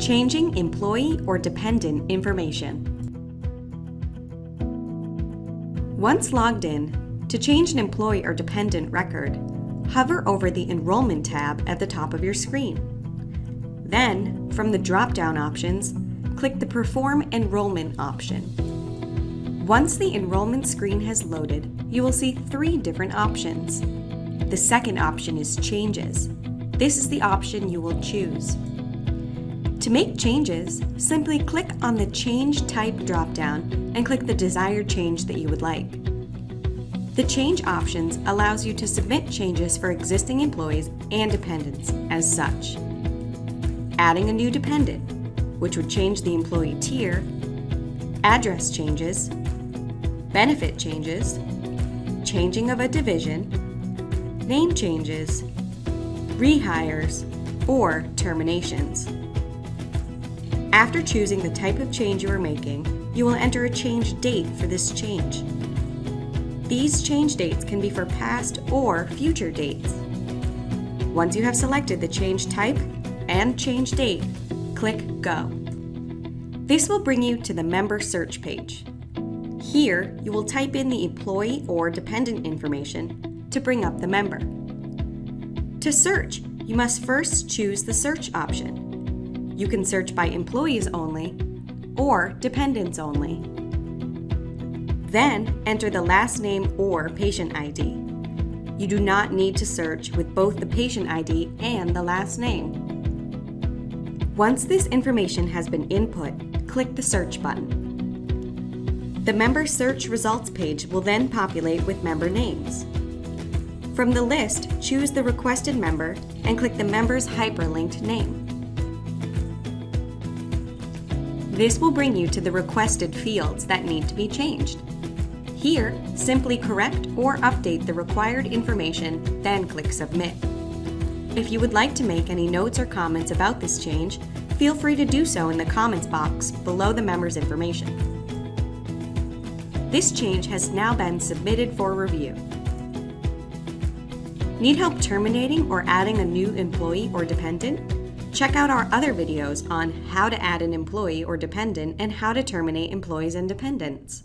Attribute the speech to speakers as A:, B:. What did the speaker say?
A: Changing employee or dependent information. Once logged in, to change an employee or dependent record, hover over the Enrollment tab at the top of your screen. Then, from the drop-down options, click the Perform Enrollment option. Once the enrollment screen has loaded, you will see 3 different options. The second option is Changes. This is the option you will choose. To make changes, simply click on the Change Type drop-down and click the desired change that you would like. The Change options allows you to submit changes for existing employees and dependents as such. Adding a new dependent, which would change the employee tier, address changes, benefit changes, changing of a division, name changes, rehires, or terminations. After choosing the type of change you are making, you will enter a change date for this change. These change dates can be for past or future dates. Once you have selected the change type and change date, click Go. This will bring you to the member search page. Here, you will type in the employee or dependent information to bring up the member. To search, you must first choose the search option. You can search by employees only or dependents only. Then enter the last name or patient ID. You do not need to search with both the patient ID and the last name. Once this information has been input, click the Search button. The member search results page will then populate with member names. From the list, choose the requested member and click the member's hyperlinked name. This will bring you to the requested fields that need to be changed. Here, simply correct or update the required information, then click Submit. If you would like to make any notes or comments about this change, feel free to do so in the comments box below the member's information. This change has now been submitted for review. Need help terminating or adding a new employee or dependent? Check out our other videos on how to add an employee or dependent and how to terminate employees and dependents.